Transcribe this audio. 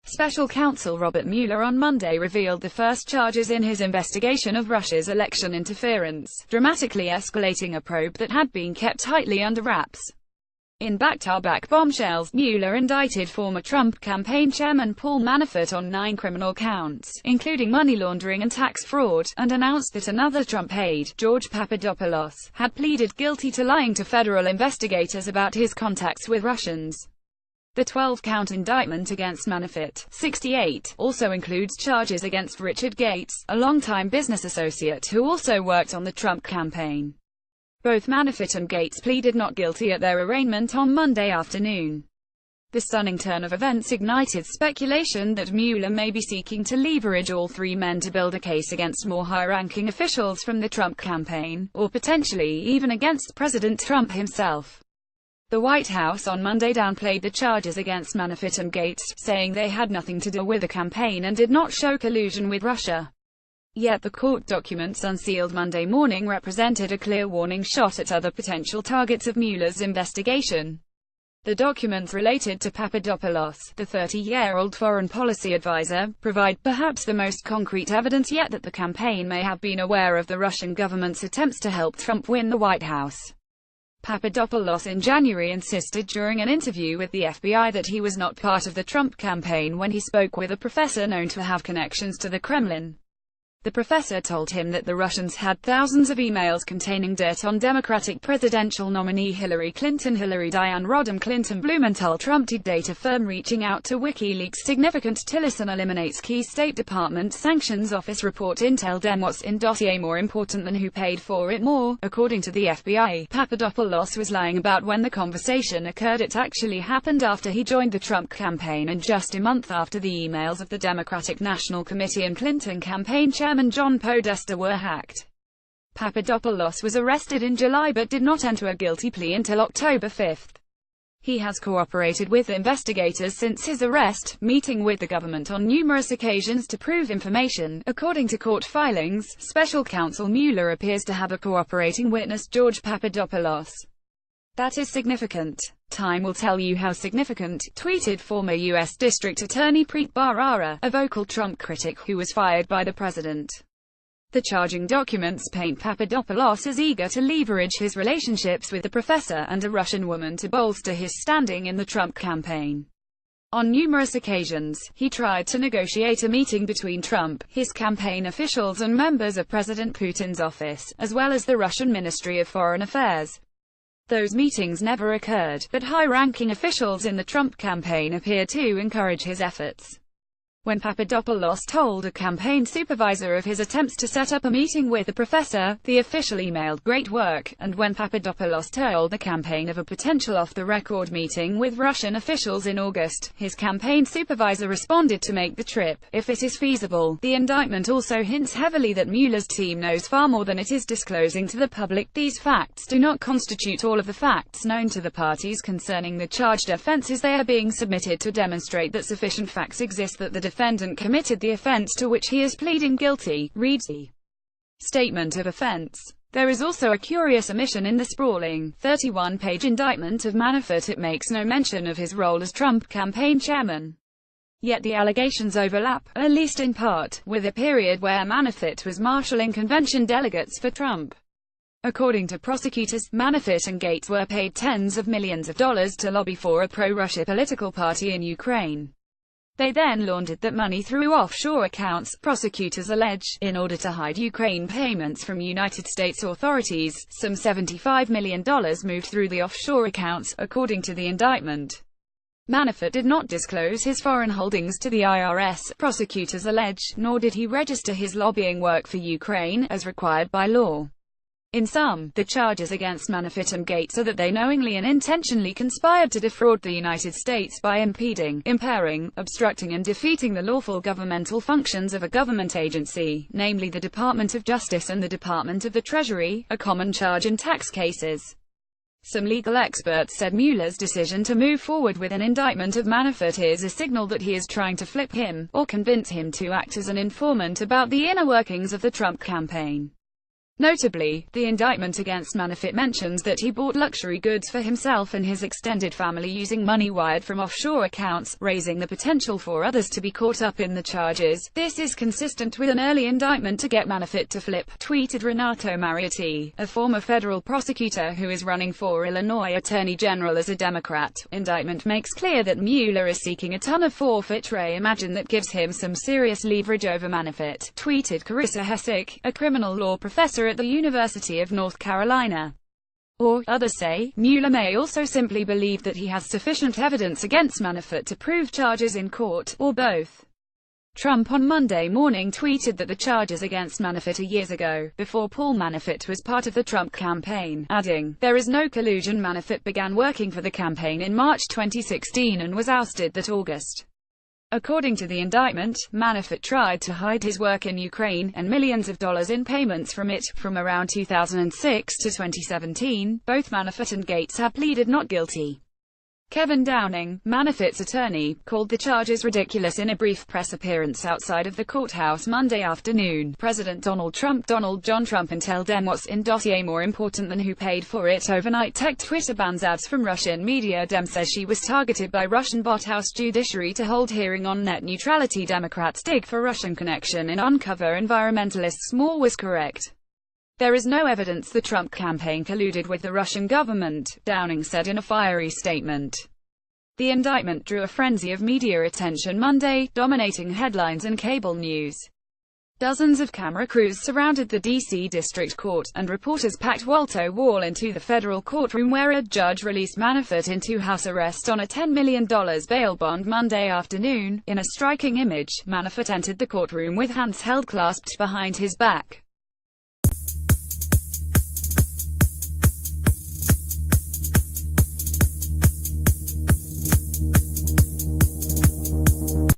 Special counsel Robert Mueller on Monday revealed the first charges in his investigation of Russia's election interference, dramatically escalating a probe that had been kept tightly under wraps. In back-to-back bombshells, Mueller indicted former Trump campaign chairman Paul Manafort on 9 criminal counts, including money laundering and tax fraud, and announced that another Trump aide, George Papadopoulos, had pleaded guilty to lying to federal investigators about his contacts with Russians. The 12-count indictment against Manafort, 68, also includes charges against Richard Gates, a longtime business associate who also worked on the Trump campaign. Both Manafort and Gates pleaded not guilty at their arraignment on Monday afternoon. The stunning turn of events ignited speculation that Mueller may be seeking to leverage all three men to build a case against more high-ranking officials from the Trump campaign, or potentially even against President Trump himself. The White House on Monday downplayed the charges against Manafort and Gates, saying they had nothing to do with the campaign and did not show collusion with Russia. Yet the court documents unsealed Monday morning represented a clear warning shot at other potential targets of Mueller's investigation. The documents related to Papadopoulos, the 30-year-old foreign policy advisor, provide perhaps the most concrete evidence yet that the campaign may have been aware of the Russian government's attempts to help Trump win the White House. Papadopoulos in January insisted during an interview with the FBI that he was not part of the Trump campaign when he spoke with a professor known to have connections to the Kremlin. The professor told him that the Russians had thousands of emails containing dirt on Democratic presidential nominee Hillary Clinton, Diane Rodham Clinton Blumenthal, Trump data firm reaching out to WikiLeaks. Significant Tillerson eliminates key State Department Sanctions Office report. Intel Dem what's in dossier more important than who paid for it more. According to the FBI, Papadopoulos was lying about when the conversation occurred. It actually happened after he joined the Trump campaign and just a month after the emails of the Democratic National Committee and Clinton campaign chairman John Podesta were hacked. Papadopoulos was arrested in July but did not enter a guilty plea until October 5. He has cooperated with investigators since his arrest, meeting with the government on numerous occasions to prove information. According to court filings, special counsel Mueller appears to have a cooperating witness, George Papadopoulos. That is significant. Time will tell you how significant, tweeted former U.S. District Attorney Preet Bharara, a vocal Trump critic who was fired by the president. The charging documents paint Papadopoulos as eager to leverage his relationships with the professor and a Russian woman to bolster his standing in the Trump campaign. On numerous occasions, he tried to negotiate a meeting between Trump, his campaign officials and members of President Putin's office, as well as the Russian Ministry of Foreign Affairs. Those meetings never occurred, but high-ranking officials in the Trump campaign appeared to encourage his efforts. When Papadopoulos told a campaign supervisor of his attempts to set up a meeting with the professor, the official emailed "Great work," and when Papadopoulos told the campaign of a potential off-the-record meeting with Russian officials in August, his campaign supervisor responded to make the trip, if it is feasible. The indictment also hints heavily that Mueller's team knows far more than it is disclosing to the public. These facts do not constitute all of the facts known to the parties concerning the charged offenses. They are being submitted to demonstrate that sufficient facts exist that the defendant committed the offense to which he is pleading guilty, reads the statement of offense. There is also a curious omission in the sprawling, 31-page indictment of Manafort. It makes no mention of his role as Trump campaign chairman. Yet the allegations overlap, at least in part, with a period where Manafort was marshalling convention delegates for Trump. According to prosecutors, Manafort and Gates were paid tens of millions of dollars to lobby for a pro-Russia political party in Ukraine. They then laundered that money through offshore accounts, prosecutors allege, in order to hide Ukraine payments from United States authorities. Some $75 million moved through the offshore accounts, according to the indictment. Manafort did not disclose his foreign holdings to the IRS, prosecutors allege, nor did he register his lobbying work for Ukraine, as required by law. In sum, the charges against Manafort and Gates are that they knowingly and intentionally conspired to defraud the United States by impeding, impairing, obstructing and defeating the lawful governmental functions of a government agency, namely the Department of Justice and the Department of the Treasury, a common charge in tax cases. Some legal experts said Mueller's decision to move forward with an indictment of Manafort is a signal that he is trying to flip him, or convince him to act as an informant about the inner workings of the Trump campaign. Notably, the indictment against Manafort mentions that he bought luxury goods for himself and his extended family using money wired from offshore accounts, raising the potential for others to be caught up in the charges. "This is consistent with an early indictment to get Manafort to flip," tweeted Renato Mariotti, a former federal prosecutor who is running for Illinois Attorney General as a Democrat. "Indictment makes clear that Mueller is seeking a ton of forfeiture. Imagine that gives him some serious leverage over Manafort," tweeted Carissa Hessick, a criminal law professor at the University of North Carolina. Or, others say, Mueller may also simply believe that he has sufficient evidence against Manafort to prove charges in court, or both. Trump on Monday morning tweeted that the charges against Manafort years ago, before Paul Manafort was part of the Trump campaign, adding, "There is no collusion. Manafort began working for the campaign in March 2016 and was ousted that August." According to the indictment, Manafort tried to hide his work in Ukraine, and millions of dollars in payments from it, from around 2006 to 2017. Both Manafort and Gates have pleaded not guilty. Kevin Downing, Manafort's attorney, called the charges ridiculous in a brief press appearance outside of the courthouse Monday afternoon. President Donald John Trump told them what's in dossier more important than who paid for it. Overnight tech Twitter bans ads from Russian media. Dem says she was targeted by Russian bot. House Judiciary to hold hearing on net neutrality. Democrats dig for Russian connection in uncover environmentalists. Moore was correct. There is no evidence the Trump campaign colluded with the Russian government, Downing said in a fiery statement. The indictment drew a frenzy of media attention Monday, dominating headlines and cable news. Dozens of camera crews surrounded the D.C. District Court, and reporters packed wall-to wall into the federal courtroom where a judge released Manafort into house arrest on a $10 million bail bond Monday afternoon. In a striking image, Manafort entered the courtroom with hands held clasped behind his back.